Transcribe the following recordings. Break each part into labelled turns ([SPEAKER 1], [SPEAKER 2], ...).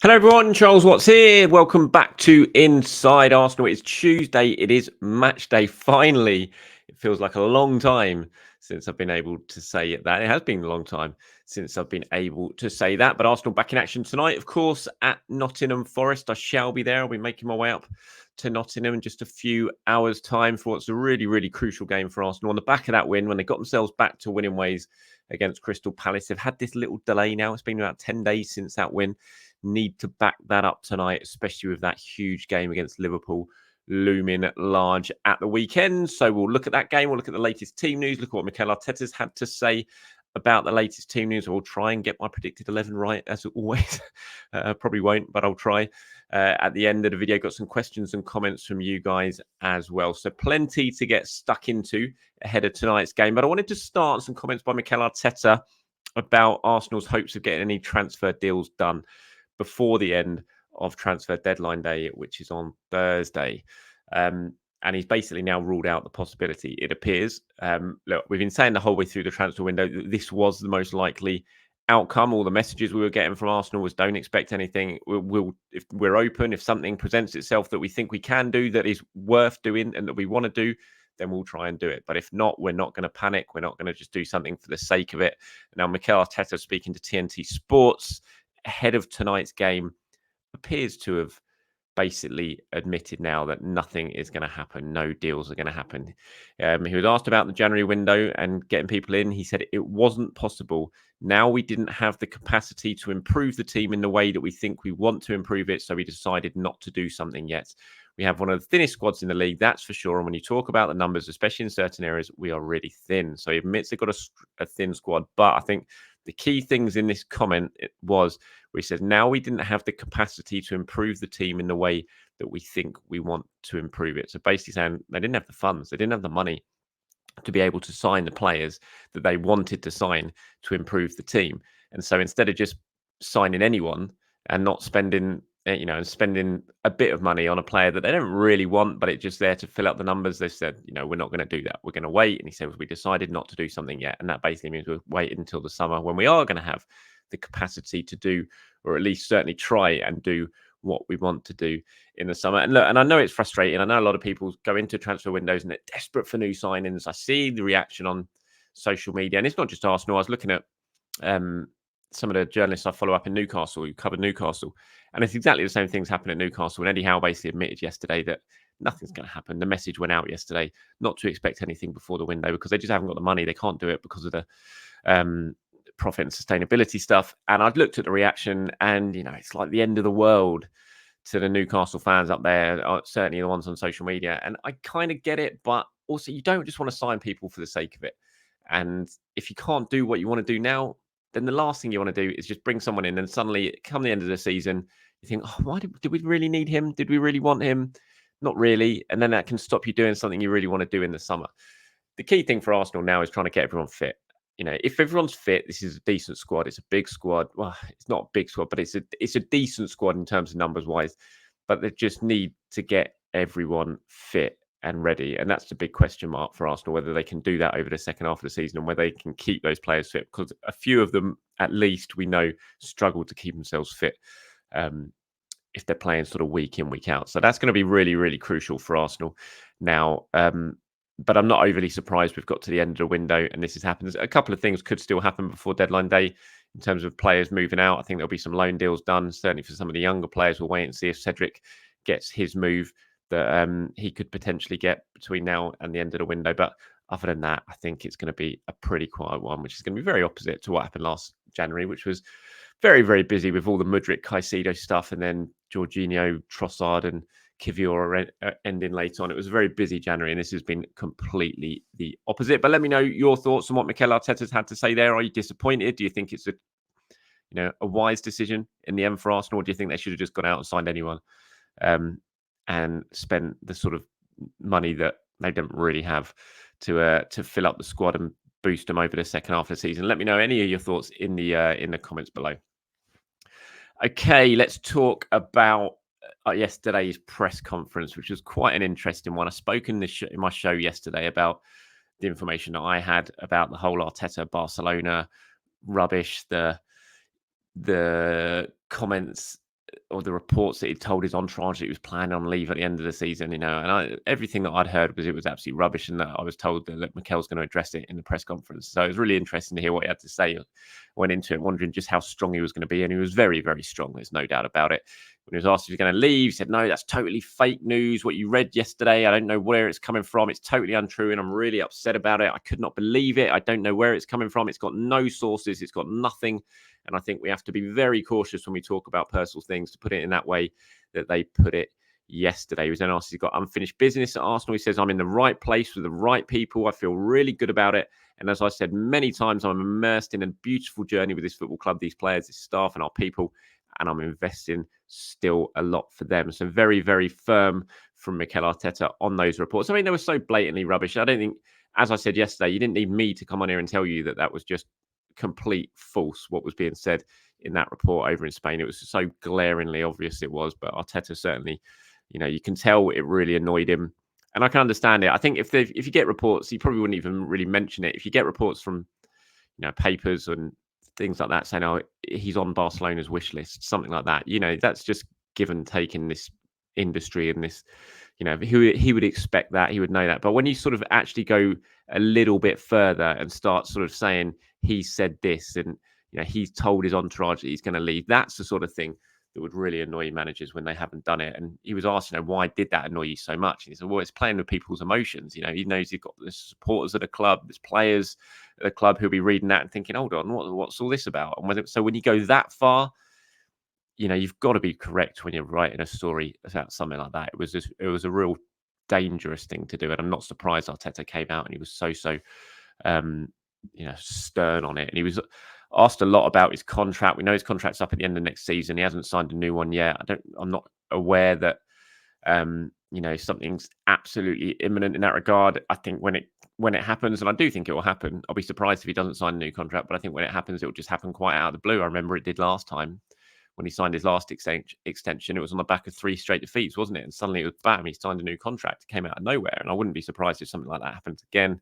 [SPEAKER 1] Hello everyone, Charles Watts here. Welcome back to Inside Arsenal. It's Tuesday. It is match day. Finally, it feels like a long time since I've been able to say that. It has been a long time since I've been able to say that. But Arsenal back in action tonight, of course, at Nottingham Forest. I shall be there. I'll be making my way up to Nottingham in just a few hours' time for what's a really, really crucial game for Arsenal. On the back of that win, when they got themselves back to winning ways against Crystal Palace, they've had this little delay now. It's been about 10 days since that win. Need to back that up tonight, especially with that huge game against Liverpool looming large at the weekend. So we'll look at that game. We'll look at the latest team news, look at what Mikel Arteta's had to say about the latest team news. I will try and get my predicted 11 right, as always. Probably won't, but I'll try. At the end of the video, got some questions and comments from you guys as well. So plenty to get stuck into ahead of tonight's game. But I wanted to start some comments by Mikel Arteta about Arsenal's hopes of getting any transfer deals done before the end of transfer deadline day, which is on Thursday. And he's basically now ruled out the possibility, it appears. Look, we've been saying the whole way through the transfer window that this was the most likely outcome. All the messages we were getting from Arsenal was don't expect anything. If we're open, if something presents itself that we think we can do that is worth doing and that we want to do, then we'll try and do it. But if not, we're not going to panic. We're not going to just do something for the sake of it. Now, Mikel Arteta, speaking to TNT Sports ahead of tonight's game, appears to have basically admitted now that nothing is going to happen. No deals are going to happen. He was asked about the January window and getting people in. He said it wasn't possible. Now we didn't have the capacity to improve the team in the way that we think we want to improve it. So we decided not to do something yet. We have one of the thinnest squads in the league, that's for sure. And when you talk about the numbers, especially in certain areas, we are really thin. So he admits they've got a thin squad. But I think the key things in this comment was where he says, now we didn't have the capacity to improve the team in the way that we think we want to improve it. So basically saying they didn't have the funds, they didn't have the money to be able to sign the players that they wanted to sign to improve the team. And so instead of just signing anyone and not spending, and spending a bit of money on a player that they don't really want, but it's just there to fill up the numbers, they said, we're not going to do that. We're going to wait. And he said, we decided not to do something yet. And that basically means we're waiting until the summer when we are going to have the capacity to do, or at least certainly try and do what we want to do in the summer. And look, and I know it's frustrating. I know a lot of people go into transfer windows and they're desperate for new signings. I see the reaction on social media, and it's not just Arsenal. I was looking at some of the journalists I follow up in Newcastle who covered Newcastle, and it's exactly the same things happen at Newcastle. And Eddie Howe basically admitted yesterday that nothing's going to happen. The message went out yesterday not to expect anything before the window because they just haven't got the money. They can't do it because of the profit and sustainability stuff. And I'd looked at the reaction, and it's like the end of the world to the Newcastle fans up there, certainly the ones on social media. And I kind of get it, but also you don't just want to sign people for the sake of it. And if you can't do what you want to do now, then the last thing you want to do is just bring someone in, and suddenly come the end of the season, you think, oh, why did we really need him? Did we really want him? Not really. And then that can stop you doing something you really want to do in the summer. The key thing for Arsenal now is trying to get everyone fit. If everyone's fit, this is a decent squad. It's a big squad. Well, it's not a big squad, but it's a decent squad in terms of numbers wise. But they just need to get everyone fit and ready. And that's the big question mark for Arsenal, whether they can do that over the second half of the season and whether they can keep those players fit. Because a few of them, at least, we know, struggle to keep themselves fit if they're playing sort of week in, week out. So that's going to be really, really crucial for Arsenal now. But I'm not overly surprised we've got to the end of the window and this has happened. A couple of things could still happen before deadline day in terms of players moving out. I think there'll be some loan deals done, certainly for some of the younger players. We'll wait and see if Cedric gets his move that he could potentially get between now and the end of the window. But other than that, I think it's going to be a pretty quiet one, which is going to be very opposite to what happened last January, which was very, very busy with all the Mudryk, Caicedo stuff, and then Jorginho, Trossard, and Kivior ending late on. It was a very busy January, and this has been completely the opposite. But let me know your thoughts on what Mikel Arteta's had to say there. Are you disappointed? Do you think it's a wise decision in the end for Arsenal, or do you think they should have just gone out and signed anyone and spent the sort of money that they don't really have to fill up the squad and boost them over the second half of the season? Let me know any of your thoughts in the comments below. Okay, let's talk about yesterday's press conference, which was quite an interesting one. I spoke in my show yesterday about the information that I had about the whole Arteta Barcelona rubbish, the comments or the reports that he told his entourage that he was planning on leave at the end of the season, and everything that I'd heard was it was absolutely rubbish, and that I was told that look, Mikel's going to address it in the press conference. So it was really interesting to hear what he had to say. Went into it wondering just how strong he was going to be, and he was very, very strong. There's no doubt about it. When he was asked if he was going to leave, he said, "No, that's totally fake news. What you read yesterday, I don't know where it's coming from. It's totally untrue, and I'm really upset about it. I could not believe it. I don't know where it's coming from. It's got no sources. It's got nothing." And I think we have to be very cautious when we talk about personal things to put it in that way that they put it yesterday. He was then asked if he's got unfinished business at Arsenal. He says, "I'm in the right place with the right people. I feel really good about it. And as I said many times, I'm immersed in a beautiful journey with this football club, these players, this staff, and our people. And I'm investing still a lot for them." So very, very firm from Mikel Arteta on those reports. I mean, they were so blatantly rubbish. I don't think, as I said yesterday, you didn't need me to come on here and tell you that that was just complete false what was being said in that report over in Spain. It was so glaringly obvious it was, but Arteta certainly, you can tell it really annoyed him. And I can understand it. I think if you get reports, he probably wouldn't even really mention it. If you get reports from papers and things like that saying, "Oh, he's on Barcelona's wish list," something like that. That's just give and take in this industry and this. He would expect that, he would know that. But when you sort of actually go a little bit further and start sort of saying he said this and he's told his entourage that he's going to leave, that's the sort of thing that would really annoy managers when they haven't done it. And he was asked, why did that annoy you so much? And he said, well, it's playing with people's emotions. He knows he's got the supporters of the club, there's players at the club who'll be reading that and thinking, hold on, what's all this about? And so when you go that far, you've got to be correct when you're writing a story about something like that. It was a real dangerous thing to do, and I'm not surprised Arteta came out and he was so um, stern on it. And he was asked a lot about his contract. We know his contract's up at the end of next season. He hasn't signed a new one yet. I'm not aware that something's absolutely imminent in that regard. I think when it happens, and I do think it will happen, I'll be surprised if he doesn't sign a new contract. But I think when it happens, it will just happen quite out of the blue. I remember it did last time when he signed his last extension. It was on the back of 3 straight defeats, wasn't it? And suddenly it was bam, he signed a new contract. It came out of nowhere, and I wouldn't be surprised if something like that happens again.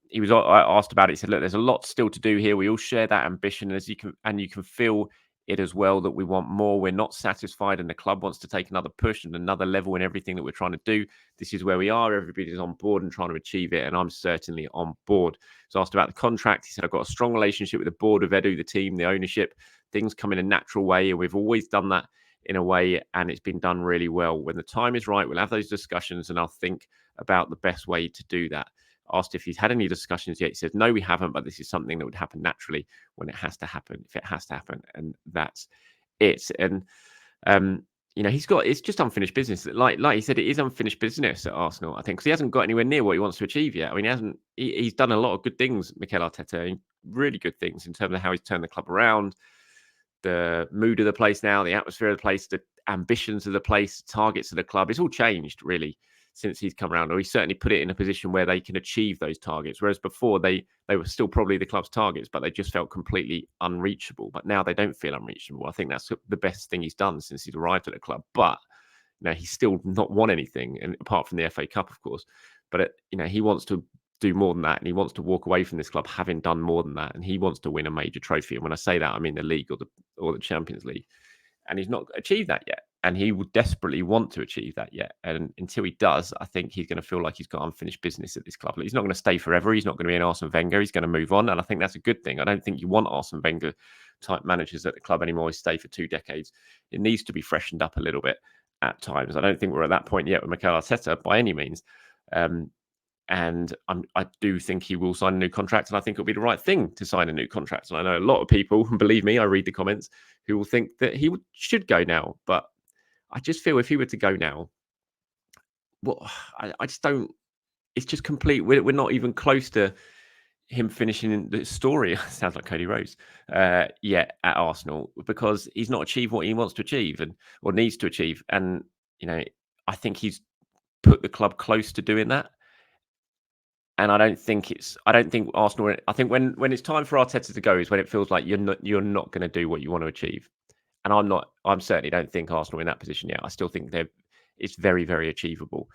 [SPEAKER 1] He was asked about it. He said, "Look, there's a lot still to do here. We all share that ambition, and you can feel it as well that we want more. We're not satisfied, and the club wants to take another push and another level in everything that we're trying to do. This is where we are. Everybody's on board and trying to achieve it, and I'm certainly on board." He was asked about the contract. He said, "I've got a strong relationship with the board of Edu, the team, the ownership. Things come in a natural way, and we've always done that in a way, and it's been done really well. When the time is right, we'll have those discussions, and I'll think about the best way to do that." Asked if he's had any discussions yet, he said, "No, we haven't, but this is something that would happen naturally when it has to happen, if it has to happen, and that's it." And it's just unfinished business. Like he said, it is unfinished business at Arsenal, I think, because he hasn't got anywhere near what he wants to achieve yet. I mean, he's done a lot of good things, Mikel Arteta, really good things in terms of how he's turned the club around, the mood of the place now, the atmosphere of the place, the ambitions of the place, targets of the club. It's all changed really since he's come around, or he's certainly put it in a position where they can achieve those targets. Whereas before they were still probably the club's targets, but they just felt completely unreachable. But now they don't feel unreachable. I think that's the best thing he's done since he's arrived at the club. But he's still not won anything, and apart from the FA Cup, of course. But he wants to do more than that, and he wants to walk away from this club having done more than that, and he wants to win a major trophy. And when I say that, I mean the league or the Champions League. And he's not achieved that yet, and he would desperately want to achieve that yet. And until he does, I think he's going to feel like he's got unfinished business at this club. He's not going to stay forever. He's not going to be an Arsene Wenger. He's going to move on, and I think that's a good thing. I don't think you want Arsene Wenger type managers at the club anymore. He stay for 2 decades. It needs to be freshened up a little bit at times. I don't think we're at that point yet with Mikel Arteta by any means. And I do think he will sign a new contract, and I think it'll be the right thing to sign a new contract. And I know a lot of people, believe me, I read the comments, who will think that he should go now. But I just feel if he were to go now, well, I just don't. It's just complete. We're not even close to him finishing the story. Sounds like Cody Rose. Yet at Arsenal, because he's not achieved what he wants to achieve or needs to achieve. And I think he's put the club close to doing that. And I don't think Arsenal. I think when it's time for Arteta to go is when it feels like you're not going to do what you want to achieve. And I'm certainly don't think Arsenal are in that position yet. I still think it's very, very achievable.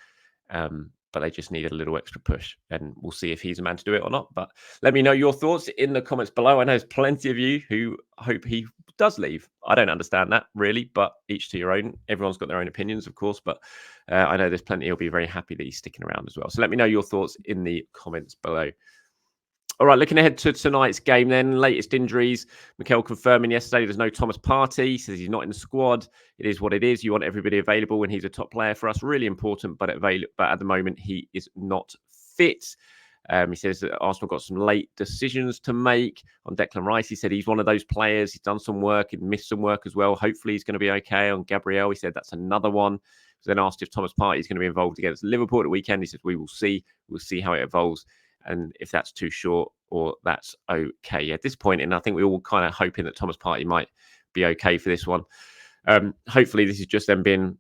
[SPEAKER 1] But they just need a little extra push, and we'll see if he's a man to do it or not. But let me know your thoughts in the comments below. I know there's plenty of you who hope he does leave. I don't understand that really, but each to your own. Everyone's got their own opinions, of course, but I know there's plenty who'll be very happy that he's sticking around as well. So let me know your thoughts in the comments below. All right, looking ahead to tonight's game then. Latest injuries. Mikel confirming yesterday there's no Thomas Partey. He says he's not in the squad. It is what it is. You want everybody available when he's a top player for us. Really important, but at the moment he is not fit. He says that Arsenal got some late decisions to make on Declan Rice. He said he's one of those players. He's done some work and missed some work as well. Hopefully he's going to be okay. On Gabriel, he said that's another one. He then asked if Thomas Partey is going to be involved against Liverpool at the weekend. He said we will see. We'll see how it evolves and if that's too short or that's okay at this point. And I think we're all kind of hoping that Thomas Partey might be okay for this one. Hopefully this is just them being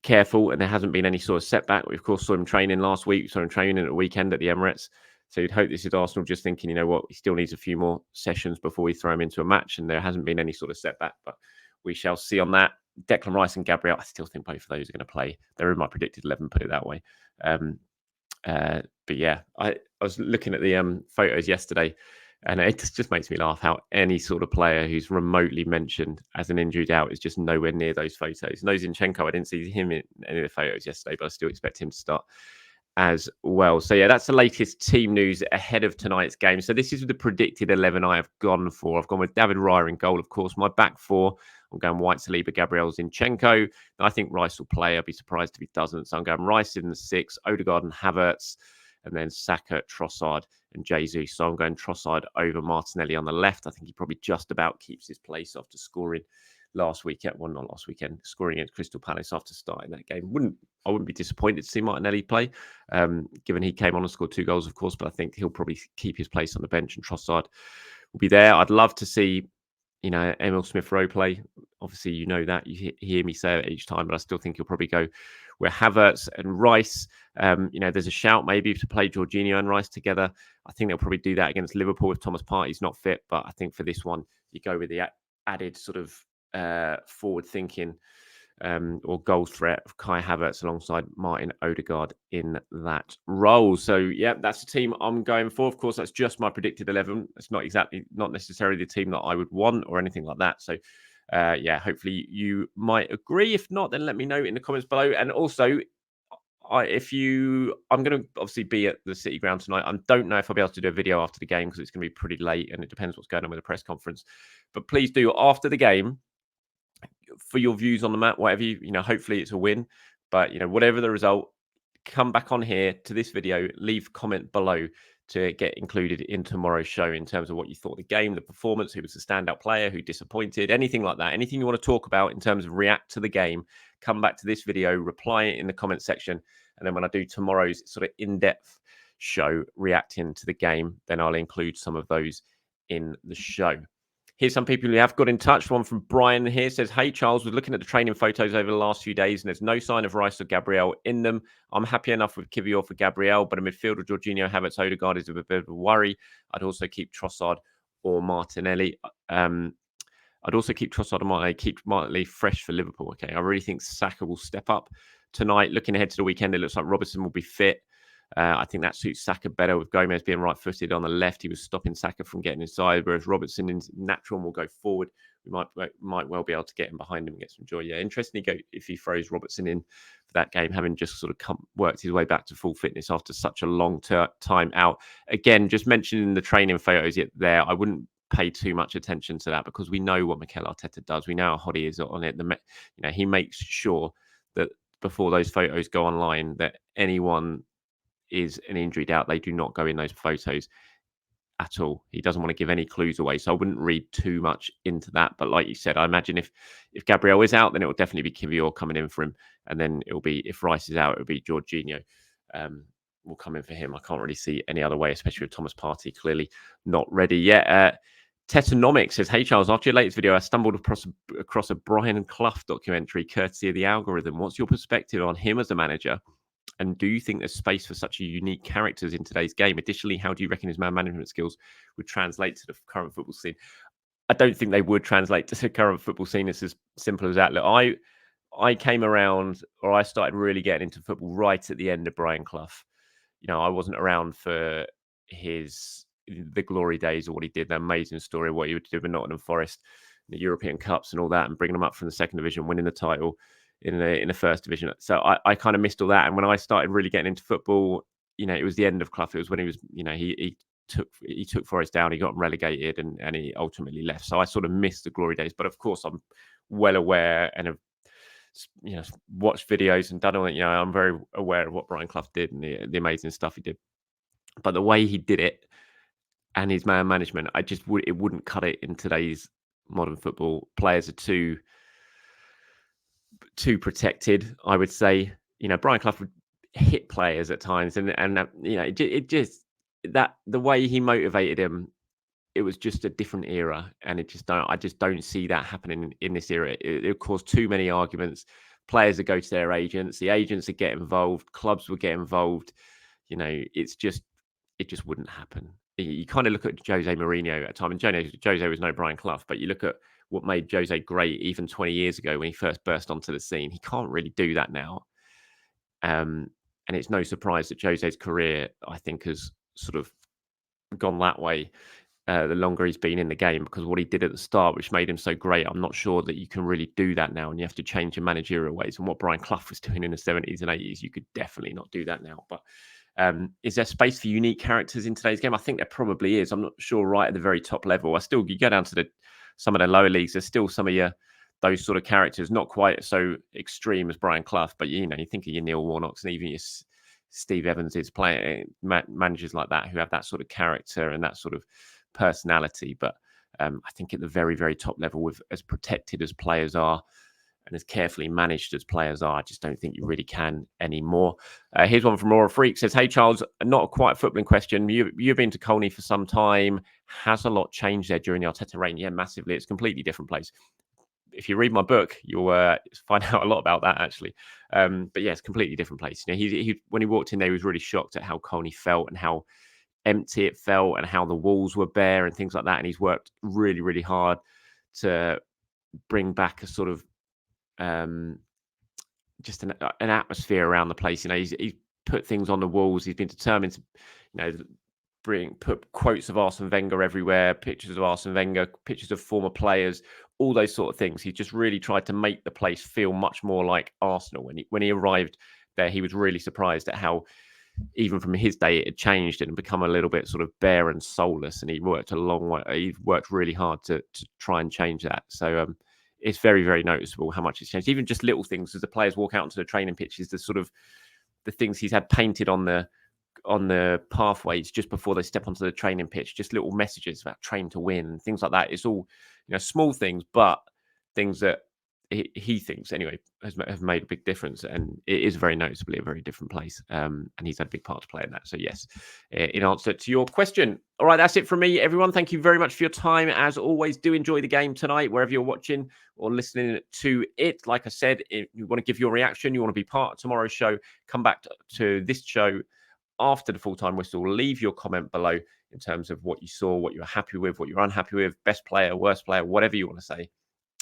[SPEAKER 1] careful and there hasn't been any sort of setback. We, of course, saw him training last week, saw him training at the weekend at the Emirates. So you'd hope this is Arsenal just thinking, you know what, he still needs a few more sessions before we throw him into a match. And there hasn't been any sort of setback, but we shall see on that. Declan Rice and Gabriel, I still think both of those are going to play. They're in my predicted 11, put it that way. But yeah, I was looking at the photos yesterday, and it just makes me laugh how any sort of player who's remotely mentioned as an injured out is just nowhere near those photos. No Zinchenko, I didn't see him in any of the photos yesterday, but I still expect him to start as well. So yeah, that's the latest team news ahead of tonight's game. So this is the predicted 11 I have gone for. I've gone with David Raya in goal, of course. My back four, I'm going White, Saliba, Gabriel, Zinchenko. I think Rice will play. I'd be surprised if he doesn't. So I'm going Rice in the 6, Odegaard and Havertz, and then Saka, Trossard and Jesus. So I'm going Trossard over Martinelli on the left. I think he probably just about keeps his place after scoring last weekend. Well, not last weekend, scoring against Crystal Palace after starting that game. I wouldn't be disappointed to see Martinelli play, given he came on and scored 2 goals, of course, but I think he'll probably keep his place on the bench and Trossard will be there. I'd love to see, Emil Smith-Rowe play. Obviously, you know that. You hear me say it each time, but I still think he'll probably go where Havertz and Rice. There's a shout maybe to play Jorginho and Rice together. I think they'll probably do that against Liverpool if Thomas Partey's not fit, but I think for this one, you go with the added sort of forward thinking or goal threat of Kai Havertz alongside Martin Odegaard in that role. So yeah, that's the team I'm going for. Of course, that's just my predicted 11. It's not necessarily the team that I would want or anything like that. So yeah, hopefully you might agree. If not, then let me know in the comments below. And also, I'm going to obviously be at the City Ground tonight. I don't know if I'll be able to do a video after the game because it's going to be pretty late and it depends what's going on with the press conference. But please do after the game, for your views on the match, whatever hopefully it's a win, but whatever the result, come back on here to this video, leave a comment below to get included in tomorrow's show in terms of what you thought of the game, the performance, who was the standout player, who disappointed, anything like that, anything you want to talk about in terms of react to the game, come back to this video, reply it in the comment section, and then when I do tomorrow's sort of in-depth show reacting to the game, then I'll include some of those in the show. Here's some people who have got in touch. One from Brian here says, "Hey, Charles, was looking at the training photos over the last few days and there's no sign of Rice or Gabriel in them. I'm happy enough with Kivior for Gabriel, but a midfielder, Jorginho, Havertz, Odegaard is a bit of a worry. I'd also keep Trossard or Martinelli. Keep Martinelli fresh for Liverpool. Okay, I really think Saka will step up tonight. Looking ahead to the weekend, it looks like Robertson will be fit. I think that suits Saka better with Gomez being right-footed on the left. He was stopping Saka from getting inside, whereas Robertson is natural and will go forward. We might well be able to get him behind him and get some joy. Yeah, interesting if he throws Robertson in for that game, having just sort of worked his way back to full fitness after such a long time out. Again, just mentioning the training photos there, I wouldn't pay too much attention to that because we know what Mikel Arteta does. We know how hot he is on it. He makes sure that before those photos go online, that anyone is an injury doubt, they do not go in those photos at all. He doesn't want to give any clues away, so I wouldn't read too much into that. But like you said, I imagine if Gabriel is out, then it will definitely be Kivior coming in for him, and then it'll be, if Rice is out, it'll be Jorginho will come in for him. I can't really see any other way, especially with Thomas Partey clearly not ready yet. Tetonomics says, "Hey Charles, after your latest video, I stumbled across a Brian Clough documentary courtesy of The Algorithm. What's your perspective on him as a manager? And do you think there's space for such a unique characters in today's game? Additionally, how do you reckon his man management skills would translate to the current football scene?" I don't think they would translate to the current football scene. It's as simple as that. Look, I came around, or I started really getting into football right at the end of Brian Clough. I wasn't around for the glory days of what he did, the amazing story of what he would do with Nottingham Forest. the European Cups and all that, and bringing them up from the second division, winning the title in the first division. So I kind of missed all that. And when I started really getting into football, it was the end of Clough. It was when he was, he took Forest down, he got them relegated, and he ultimately left. So I sort of missed the glory days. But of course, I'm well aware and have watched videos and done all that. I'm very aware of what Brian Clough did and the amazing stuff he did. But the way he did it and his man management, it wouldn't cut it in today's modern football. Players are too protected, I would say. Brian Clough would hit players at times, and it just that the way he motivated him, it was just a different era, and I just don't see that happening in this era. It caused too many arguments. Players that go to their agents, the agents that get involved, clubs would get involved. It just wouldn't happen. You kind of look at Jose Mourinho at a time, and Jose was no Brian Clough, but you look at what made Jose great even 20 years ago when he first burst onto the scene. He can't really do that now. And it's no surprise that Jose's career, I think, has sort of gone that way the longer he's been in the game, because what he did at the start, which made him so great, I'm not sure that you can really do that now, and you have to change your managerial ways. And what Brian Clough was doing in the 70s and 80s, you could definitely not do that now. But is there space for unique characters in today's game? I think there probably is. I'm not sure right at the very top level. You go down to some of the lower leagues, there's still some of those sort of characters, not quite so extreme as Brian Clough, but you think of your Neil Warnocks and even your Steve Evans is playing managers like that who have that sort of character and that sort of personality. But I think at the very, very top level, with as protected as players are and as carefully managed as players are, I just don't think you really can anymore. Here's one from Laura Freak. Says, hey, Charles, not quite a footballing question. You've been to Colney for some time. Has a lot changed there during the Arteta reign? Yeah, massively. It's a completely different place. If you read my book, you'll find out a lot about that, actually. But yeah, it's a completely different place. He when he walked in there, he was really shocked at how Colney felt and how empty it felt and how the walls were bare and things like that. And he's worked really, really hard to bring back a sort of just an atmosphere around the place. He's put things on the walls. He's been determined to, put quotes of Arsene Wenger everywhere, pictures of Arsene Wenger, pictures of former players, all those sort of things. He just really tried to make the place feel much more like Arsenal. When he arrived there, he was really surprised at how, even from his day, it had changed and become a little bit sort of bare and soulless. And he worked a long way. He worked really hard to try and change that. So it's very, very noticeable how much it's changed. Even just little things as the players walk out onto the training pitches, the things he's had painted on the pathways just before they step onto the training pitch, just little messages about train to win and things like that. It's all small things, but things that he thinks anyway have made a big difference, and it is very noticeably a very different place, and he's had a big part to play in that. So yes, in answer to your question. All right, that's it from me, everyone. Thank you very much for your time. As always, do enjoy the game tonight wherever you're watching or listening to it. Like I said, if you want to give your reaction, you want to be part of tomorrow's show, come back to this show after the full-time whistle. Leave your comment below in terms of what you saw, what you're happy with, what you're unhappy with, best player, worst player, whatever you want to say,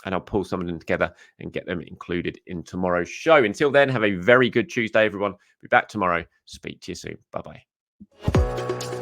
[SPEAKER 1] and I'll pull some of them together and get them included in tomorrow's show. Until then, have a very good Tuesday, everyone. Be back tomorrow. Speak to you soon. Bye-bye.